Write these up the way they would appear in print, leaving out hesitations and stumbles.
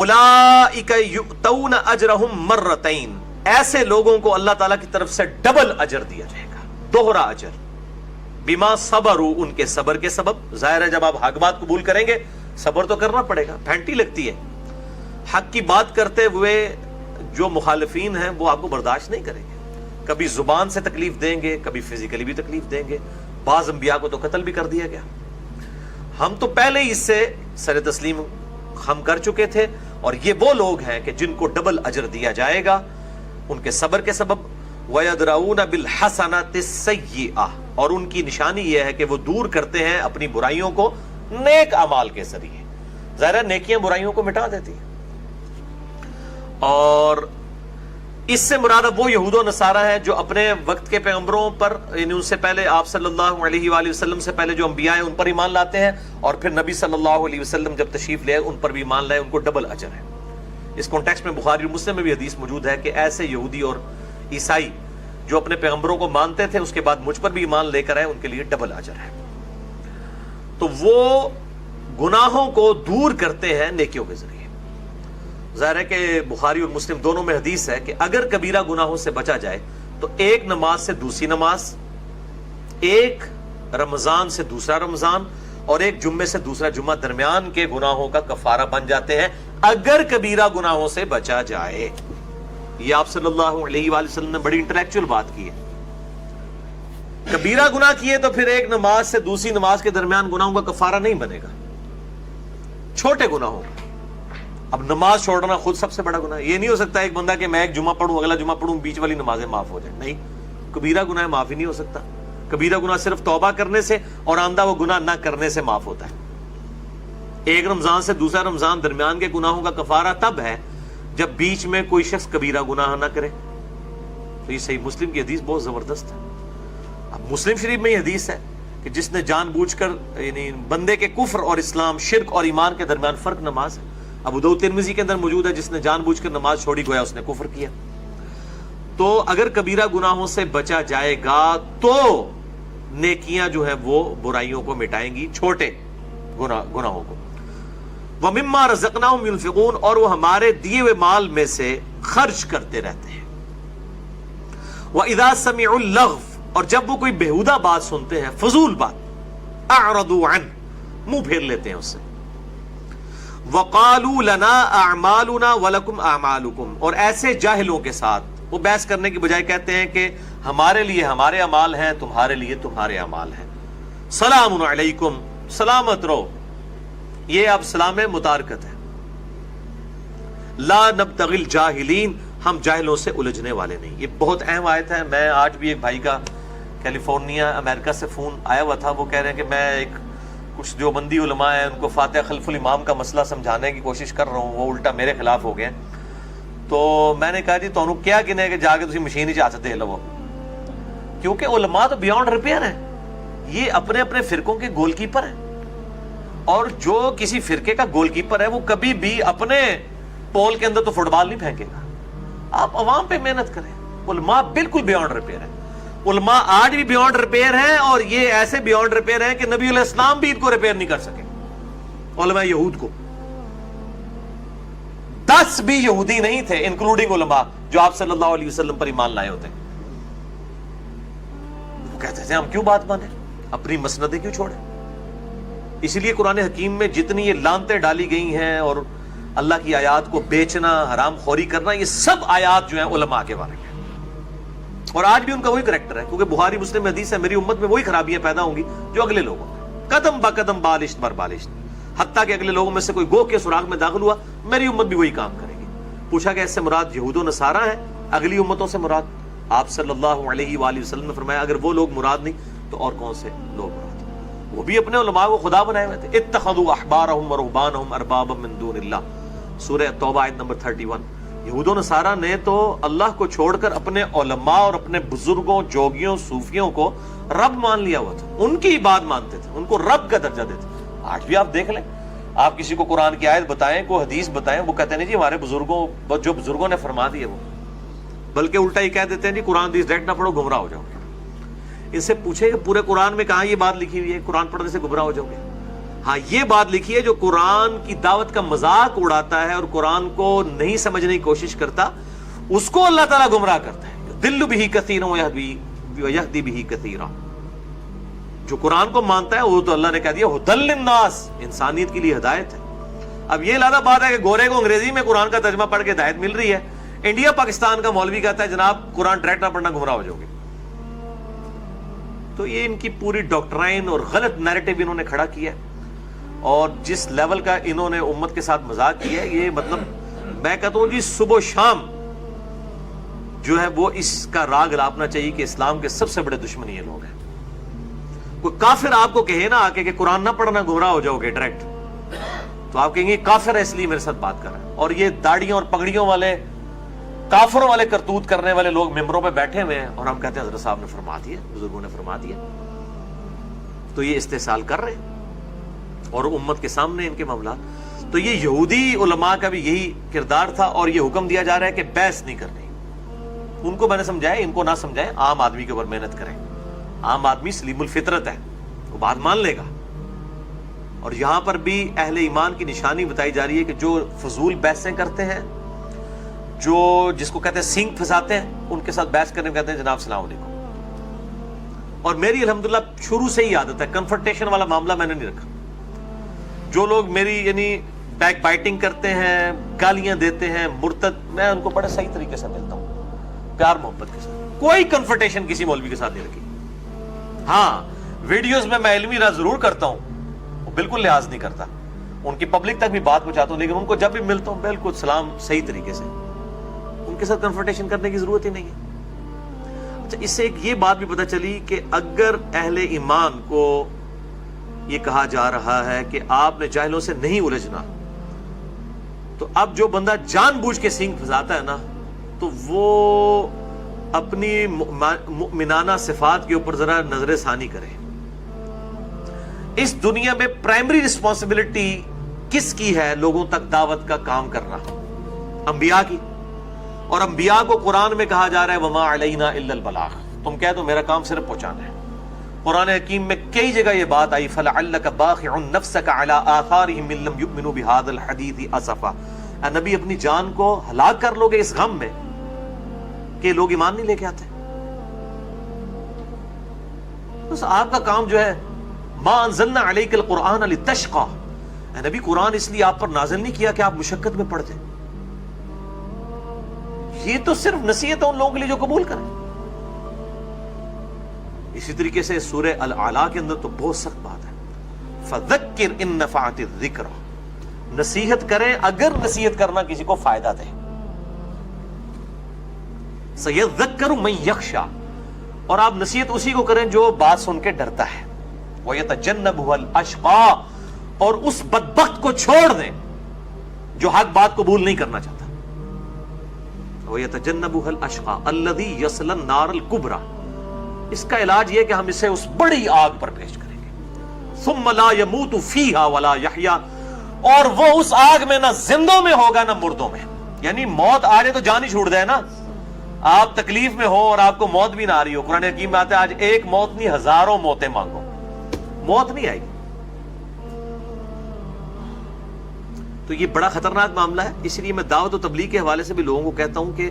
اولئک یؤتون اجرہم مرتین، ایسے لوگوں کو اللہ تعالیٰ کی طرف سے ڈبل اجر دیا جائے گا، دوہرا اجر، بما صبروا، ان کے صبر کے سبب۔ ظاہر ہے جب آپ حق بات قبول کریں گے صبر تو کرنا پڑے گا، پھینٹی لگتی ہے، حق کی بات کرتے ہوئے جو مخالفین ہیں وہ آپ کو برداشت نہیں کریں گے، کبھی زبان سے تکلیف دیں گے، کبھی فزیکلی بھی تکلیف دیں گے، بعض انبیاء کو تو قتل بھی کر دیا گیا۔ ہم تو پہلے ہی اس سے سر تسلیم ہم کر چکے تھے، اور یہ وہ لوگ ہیں کہ جن کو ڈبل اجر دیا جائے گا ان کے صبر کے سبب۔ وَيَدْرَؤُونَ بِالْحَسَنَةِ السَّيِّئَةِ، اور ان کی نشانی یہ ہے کہ وہ دور کرتے ہیں اپنی برائیوں کو نیک اعمال کے ذریعے۔ ظاہر نیکیاں برائیوں کو مٹا دیتی ہیں، اور اس سے مراد وہ یہود و نصارہ ہیں جو اپنے وقت کے پیغمبروں پر، یعنی ان سے پہلے آپ صلی اللہ علیہ وآلہ وسلم سے پہلے جو انبیاء ہیں ان پر ایمان لاتے ہیں، اور پھر نبی صلی اللہ علیہ وسلم جب تشریف لے ان پر بھی ایمان لائے، ان کو ڈبل اجر ہے۔ اس کانٹیکسٹ میں بخاری اور مسلم میں بھی حدیث موجود ہے کہ ایسے یہودی اور عیسائی جو اپنے پیغمبروں کو مانتے تھے اس کے بعد مجھ پر بھی ایمان لے کر آئے، ان کے لیے ڈبل اجر ہے۔ تو وہ گناہوں کو دور کرتے ہیں نیکیوں کے ذریعے۔ ظاہر ہے کہ بخاری اور مسلم دونوں میں حدیث ہے کہ اگر کبیرہ گناہوں سے بچا جائے تو ایک نماز سے دوسری نماز، ایک رمضان سے دوسرا رمضان، اور ایک جمعے سے دوسرا جمعہ درمیان کے گناہوں کا کفارہ بن جاتے ہیں، اگر کبیرہ گناہوں سے بچا جائے۔ یہ آپ صلی اللہ علیہ وآلہ وسلم نے بڑی انٹلیکچوئل بات کی ہے۔ کبیرہ گناہ کیے تو پھر ایک نماز سے دوسری نماز کے درمیان گناہوں کا کفارہ نہیں بنے گا، چھوٹے گناہوں کا۔ اب نماز چھوڑنا خود سب سے بڑا گناہ ہے۔ یہ نہیں ہو سکتا ایک بندہ کہ میں ایک جمعہ پڑھوں اگلا جمعہ پڑھوں بیچ والی نمازیں معاف ہو جائیں، نہیں، کبیرہ گناہ معاف ہی نہیں ہو سکتا۔ کبیرہ گناہ صرف توبہ کرنے سے اور آئندہ وہ گناہ نہ کرنے سے معاف ہوتا ہے۔ ایک رمضان سے دوسرا رمضان درمیان کے گناہوں کا کفارہ تب ہے جب بیچ میں کوئی شخص کبیرہ گناہ نہ کرے۔ تو یہ صحیح مسلم کی حدیث بہت زبردست ہے۔ اب مسلم شریف میں یہ حدیث ہے کہ جس نے جان بوجھ کر، یعنی بندے کے کفر اور اسلام، شرک اور ایمان کے درمیان فرق نماز ہے۔ ابو داؤد ترمذی کے اندر موجود ہے، جس نے جان بوجھ کر نماز چھوڑی گویا اس نے کفر کیا۔ تو اگر کبیرہ گناہوں سے بچا جائے گا تو نیکیاں جو ہیں وہ برائیوں کو مٹائیں گی، چھوٹے گناہوں کو۔ وَمِمَّا رَزَقْنَاهُمْ يُنْفِقُونَ، اور وہ ہمارے دیے ہوئے مال میں سے خرچ کرتے رہتے ہیں۔ وَإِذَا سَمِعُوا اللَّغْوَ، اور جب وہ کوئی بےہودہ بات سنتے ہیں، فضول بات، أَعْرَضُوا عَنْهُ، منہ پھیر لیتے ہیں اس سے۔ وَقَالُوا لَنَا أَعْمَالُنَا وَلَكُمْ أَعْمَالُكُمْ، اور ایسے جاہلوں کے ساتھ وہ بحث کرنے کی بجائے کہتے ہیں کہ ہمارے لیے ہمارے اعمال ہیں، تمہارے لیے تمہارے اعمال ہیں۔ سلام علیکم، سلامت رہو، یہ اب سلام متارکت ہے۔ لا نبتغی الجاہلین، ہم جاہلوں سے الجھنے والے نہیں۔ یہ بہت اہم آیت ہے۔ میں آج بھی ایک بھائی کا کیلیفورنیا امریکہ سے فون آیا ہوا تھا، وہ کہہ رہے ہیں کہ میں ایک کچھ دیوبندی علماء ہیں ان کو فاتحہ خلف الامام کا مسئلہ سمجھانے کی کوشش کر رہا ہوں، وہ الٹا میرے خلاف ہو گئے۔ تو میں نے کہا جی تو کیا کہنا ہے کہ جا کے تسی مشین ہی چاہ سکتے لو، کیونکہ علماء تو بیونڈ ریپیئر ہیں، یہ اپنے اپنے فرقوں کے گول کیپر ہیں، اور جو کسی فرقے کا گول کیپر ہے وہ کبھی بھی اپنے پول کے اندر تو فٹ بال نہیں پھینکے گا۔ آپ عوام پہ محنت کریں۔ علماء بالکل بیونڈ ریپیئر ہیں، علماء آج بھی بیونڈ ریپیئر ہیں، اور یہ ایسے بیونڈ ریپیئر ہیں کہ نبی علیہ السلام بھی ان کو ریپیئر نہیں کر سکے، علماء یہود کو۔ 10 بھی یہودی نہیں تھے انکلوڈنگ علماء جو آپ صلی اللہ علیہ وسلم پر ایمان لائے ہوتے۔ وہ کہتے تھے ہم کیوں بات مانیں، اپنی مسندیں کیوں چھوڑیں۔ اسی لیے قرآن حکیم میں جتنی یہ لعنتیں ڈالی گئی ہیں اور اللہ کی آیات کو بیچنا، حرام خوری کرنا، یہ سب آیات جو ہیں علماء کے بارے میں، اور آج بھی ان کا وہی کریکٹر ہے، کیونکہ بخاری مسلم میں حدیث ہے میری امت میں وہی خرابیاں پیدا ہوں گی جو اگلے لوگوں میں، قدم با قدم بالشت بر بالشت، حتیٰ کہ اگلے لوگوں میں سے کوئی گو کے سراغ میں داخل ہوا میری امت بھی وہی کام کرے گی۔ پوچھا کہ اس سے مراد یہود و نصارہ ہیں، اگلی امتوں سے مراد؟ آپ صلی اللہ علیہ وآلہ وسلم نے فرمایا اگر وہ لوگ مراد نہیں تو اور کون سے لوگ مراد؟ وہ بھی اپنے علماء کو خدا بنائے ہوئے تھے۔ اتخذوا احبارهم ورهبانهم اربابا من دون اللہ، سورہ توبہ آیت نمبر 31۔ یہود و نصارہ نے تو اللہ کو چھوڑ کر اپنے علماء اور اپنے بزرگوں، جوگیوں، صوفیوں کو رب مان لیا ہوا تھا، ان کی بات مانتے تھے، ان کو رب کا درجہ دیتے۔ آج بھی آپ دیکھ لیں، آپ کسی کو قرآن کی آیت بتائیں، کوئی حدیث بتائیں، وہ کہتے ہیں جی ہمارے بزرگوں، جو بزرگوں نے فرما دی ہے وہ، بلکہ الٹا ہی کہہ دیتے ہیں جی قرآن حدیث ڈائریکٹ نہ پڑھو گمراہ ہو جاؤ گے۔ ان سے پوچھے کہ پورے قرآن میں کہاں یہ بات لکھی ہوئی ہے قرآن پڑھنے سے گمراہ ہو جاؤ گے؟ ہاں یہ بات لکھی ہے جو قرآن کی دعوت کا مذاق اڑاتا ہے اور قرآن کو نہیں سمجھنے کی کوشش کرتا, اس کو اللہ تعالیٰ گمراہ کرتا ہے. دل بھی کثیرا ویہدی بھی کثیرا. جو قرآن کو مانتا ہے وہ تو اللہ نے کہہ دیا ھدی للناس, انسانیت کے لیے ہدایت ہے. اب یہ علیحدہ بات ہے کہ گورے کو انگریزی میں قرآن کا ترجمہ پڑھ کے ہدایت مل رہی ہے, انڈیا پاکستان کا مولوی کہتا ہے جناب قرآن ڈائریکٹ نہ پڑھنا گمراہ ہو جاؤ گے. تو یہ ان کی پوری ڈاکٹرائن اور غلط نیریٹو انہوں نے کھڑا کیا ہے, اور جس لیول کا انہوں نے امت کے ساتھ مذاق کیا ہے, یہ مطلب میں کہتا ہوں جی صبح و شام جو ہے وہ اس کا راگ لاپنا چاہیے کہ اسلام کے سب سے بڑے دشمن یہ لوگ ہیں. کوئی کافر آپ کو کہے نا آ کے کہ قرآن نہ پڑھنا گمراہ ہو جاؤ گے ڈائریکٹ, تو آپ کہیں گے کافر ہے اس لیے میرے ساتھ بات کر رہا ہے. اور یہ داڑیوں اور پگڑیوں والے کافروں والے کرتوت کرنے والے لوگ ممبروں پہ بیٹھے ہوئے ہیں, اور ہم کہتے ہیں حضرت صاحب نے فرما دیا, بزرگوں نے فرما دیا. تو یہ استحصال کر رہے ہیں اور امت کے سامنے ان کے معاملات. تو یہ یہودی علماء کا بھی یہی کردار تھا, اور یہ حکم دیا جا رہا ہے کہ بحث نہیں کرنی. ان کو میں نے سمجھایا, ان کو نہ سمجھائے. عام آدمی کے اوپر محنت کریں. عام آدمی سلیم الفطرت ہے, وہ بات مان لے گا. اور یہاں پر بھی اہل ایمان کی نشانی بتائی جا رہی ہے کہ جو فضول بحثیں کرتے ہیں, جو جس کو کہتے ہیں سینگ پھنساتے ہیں, ان کے ساتھ بحث کرنے میں کہتے ہیں جناب السلام علیکم. اور میری الحمدللہ شروع سے ہی عادت ہے, کنفرنٹیشن والا معاملہ میں نے نہیں رکھا. جو لوگ میری یعنی بیک بائٹنگ کرتے ہیں, گالیاں دیتے ہیں, مرتد, میں ان کو بڑے صحیح طریقے سے ملتا ہوں, پیار محبت کے ساتھ. کوئی کنفرنٹیشن کسی مولوی کے ساتھ نہیں رکھی. ہاں ویڈیوز میں علمی راز ضرور کرتا ہوں, بالکل لحاظ نہیں کرتا, ان کی پبلک تک بھی بات پہنچاتا ہوں, لیکن ان کو جب بھی ملتا ہوں بالکل سلام صحیح طریقے سے. ان کے ساتھ کنفرنٹیشن کرنے کی ضرورت ہی نہیں ہے. اچھا, اس سے ایک یہ بات بھی پتہ چلی کہ اگر اہل ایمان کو یہ کہا جا رہا ہے کہ آپ نے جاہلوں سے نہیں الجھنا, تو اب جو بندہ جان بوجھ کے سینگ پھنساتا ہے نا, تو وہ اپنی مؤمنانہ صفات کے اوپر ذرا نظر ثانی کرے. اس دنیا میں پرائمری رسپانسبلٹی کس کی ہے لوگوں تک دعوت کا کام کرنا؟ انبیاء کی. اور انبیاء کو قرآن میں کہا جا رہا ہے وما علینا الا البلاغ, تم کہہ دو میرا کام صرف پہنچانا ہے. قرآن حکیم میں کئی جگہ یہ بات آئی فلعلک باخع نفسک علی آثارہم ان لم یؤمنوا بہذا الحدیث اسفا. اے نبی اپنی جان کو ہلاک کر لو گے اس غم میں کہ لوگ ایمان نہیں لے کے آتے. بس آپ کا کام جو ہے ما انزلنا علیک القرآن لتشقى, اے نبی قرآن اس لیے آپ پر نازل نہیں کیا کہ آپ مشقت میں پڑ جائیں. یہ تو صرف نصیحت ہے ان لوگوں کے لیے جو قبول کریں. اسی طریقے سے سورہ الاعلیٰ کے اندر تو بہت سخت بات ہے, فذکر ان نفعت الذکر, نصیحت کریں اگر نصیحت کرنا کسی کو فائدہ دے. سیذکر من یخشی, اور آپ نصیحت اسی کو کریں جو بات سن کے ڈرتا ہے. وَيَتَجَنَّبُهَا الْأَشْقَى, اور اس بدبخت کو چھوڑ دیں جو حق بات قبول نہیں کرنا چاہتا. وَيَتَجَنَّبُهَا الْأَشْقَى الَّذِي يَصْلَى النَّارَ الْكُبْرَى, اس کا علاج یہ کہ ہم اسے اس بڑی آگ پر پیش کریں گے. ثُمَّ لَا يَمُوتُ فِيهَا وَلَا يَحْيَا, اور وہ اس آگ میں نہ زندوں میں ہوگا نہ مردوں میں. یعنی موت آ جائے تو جان ہی چھوڑ دے نا. آپ تکلیف میں ہو اور آپ کو موت بھی نہ آ رہی ہو, قرآن حکیم میں آتا ہے آج ایک موت نہیں ہزاروں موتیں مانگو, موت نہیں آئے گی. تو یہ بڑا خطرناک معاملہ ہے. اس لیے میں دعوت و تبلیغ کے حوالے سے بھی لوگوں کو کہتا ہوں کہ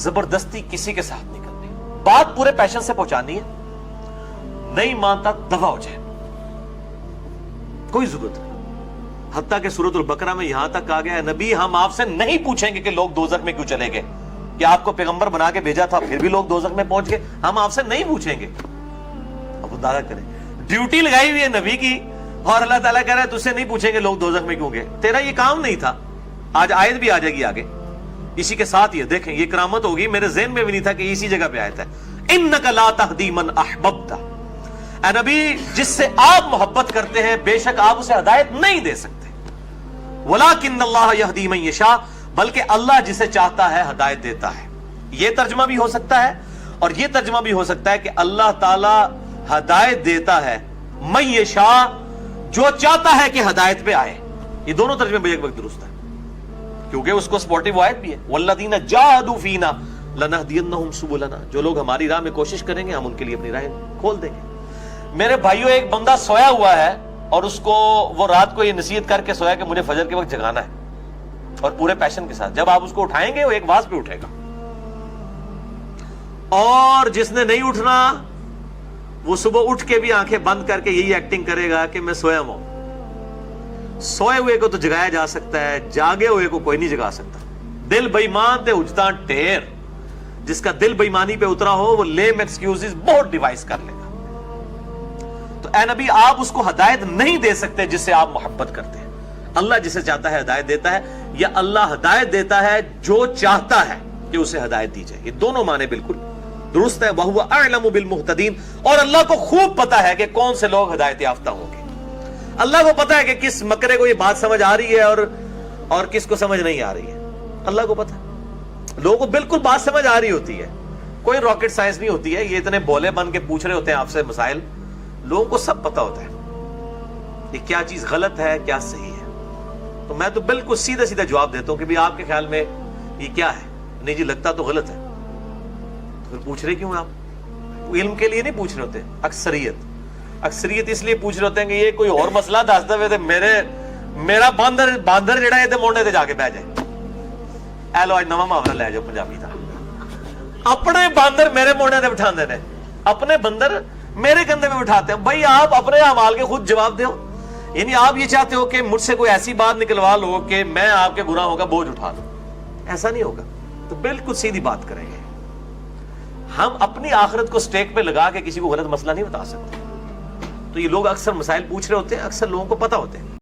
زبردستی کسی کے ساتھ نہیں کرنی, بات پورے پیشن سے پہنچانی ہے. نہیں مانتا دفع ہو جائے, کوئی ضرورت نہیں. حتیٰ کہ سورۃ البقرہ میں یہاں تک کہا گیا ہے نبی ہم آپ سے نہیں پوچھیں گے کہ لوگ دوزخ میں کیوں چلے گئے, کہ آپ کو پیغمبر بنا کے بھیجا تھا پھر بھی لوگ دوزخ میں پہنچ گئے, ہم آپ سے نہیں پوچھیں گے. اب اندازہ کریں, ڈیوٹی لگائی ہوئی ہے نبی کی, اور اللہ تعالیٰ کہہ رہا ہے تجھ سے نہیں پوچھیں گے لوگ دوزخ میں کیوں گئے, تیرا یہ کام نہیں تھا. آج آیت بھی آ جائے گی آگے اسی کے ساتھ, یہ دیکھیں یہ کرامت ہوگی, میرے ذہن میں بھی نہیں تھا کہ اسی جگہ پہ آیت ہے انک لا تہدی من احببت. اے نبی جس سے آپ محبت کرتے ہیں بے شک آپ اسے ہدایت نہیں دے سکتے. ولکن اللہ یہدی من یشاء, بلکہ اللہ جسے چاہتا ہے ہدایت دیتا ہے. یہ ترجمہ بھی ہو سکتا ہے اور یہ ترجمہ بھی ہو سکتا ہے کہ اللہ تعالی ہدایت دیتا ہے من یشاء, جو چاہتا ہے کہ ہدایت پہ آئے. یہ دونوں ترجمے بھی ایک وقت درست ہے, کیونکہ اس کو سپورٹیو آیت بھی ہے والذین جاہدوا فینا لنہدینہم سبلنا, جو لوگ ہماری راہ میں کوشش کریں گے ہم ان کے لیے اپنی راہ کھول دیں گے. میرے بھائیوں ایک بندہ سویا ہوا ہے اور اس کو وہ رات کو یہ نصیحت کر کے سویا کہ مجھے فجر کے وقت جگانا ہے اور پورے پیشن کے ساتھ، جب آپ اس کو اٹھائیں گے وہ ایک واز پہ اٹھے گا. اور جس نے نہیں اٹھنا وہ صبح اٹھ کے بھی آنکھیں بند کر کے یہی ایکٹنگ کرے گا کہ میں سویا ہوں. سوئے ہوئے کو تو جگایا جا سکتا ہے، جاگے ہوئے کو کوئی نہیں جگا سکتا. دل بے ایمان تے اجتا ٹیر، جس کا دل بے ایمانی پہ اترا ہو وہ لیم ایکسکیوزز بہت ڈیوائس کر لے گا. تو اے نبی آپ اس کو ہدایت نہیں دے سکتے جس سے آپ محبت کرتے ہیں. اللہ جسے چاہتا ہے ہدایت دیتا ہے، یا اللہ ہدایت دیتا ہے جو چاہتا ہے کہ اسے ہدایت دی جائے. یہ دونوں معنی بالکل درست ہے. وَهُوَ أَعْلَمُ بِالْمُهْتَدِينَ، اور اللہ کو خوب پتا ہے کہ کون سے لوگ ہدایت یافتہ ہوں گے. اللہ کو پتا ہے کہ کس مکرے کو یہ بات سمجھ آ رہی ہے اور کس کو سمجھ نہیں آ رہی ہے. اللہ کو پتا ہے. لوگوں کو بالکل بات سمجھ آ رہی ہوتی ہے، کوئی راکٹ سائنس نہیں ہوتی ہے. یہ اتنے بولے بن کے پوچھ رہے ہوتے ہیں آپ سے مسائل، لوگوں کو سب پتا ہوتا ہے کہ کیا چیز غلط ہے کیا صحیح ہے. تو میں تو بالکل سیدھا سیدھا جواب دیتا ہوں کہ بھی آپ کے خیال میں یہ کیا ہے؟ نہیں جی لگتا تو غلط ہے. تو پھر پوچھ رہے کیوں آپ؟ علم کے لیے نہیں پوچھ رہے ہوتے. اکثریت اس لیے پوچھ رہے ہوتے ہیں کہ یہ کوئی اور مسئلہ دس دے میرا باندر جڑا ہے موڑنے تے جا کے بہ جائے. اے لو اج نواں محاورہ لے جاؤ پنجابی دا. اپنے باندر میرے موڑنے تے بٹھاندے نے، اپنے بندر میرے کندھے پہ بٹھاتے ہیں. بھائی آپ اپنے اعمال کے خود جواب دو. یعنی آپ یہ چاہتے ہو کہ مجھ سے کوئی ایسی بات نکلوا لو کہ میں آپ کے گناہوں کا بوجھ اٹھا لوں. ایسا نہیں ہوگا. تو بالکل سیدھی بات کریں گے. ہم اپنی آخرت کو سٹیک پہ لگا کے کسی کو غلط مسئلہ نہیں بتا سکتے. تو یہ لوگ اکثر مسائل پوچھ رہے ہوتے ہیں، اکثر لوگوں کو پتا ہوتے ہیں.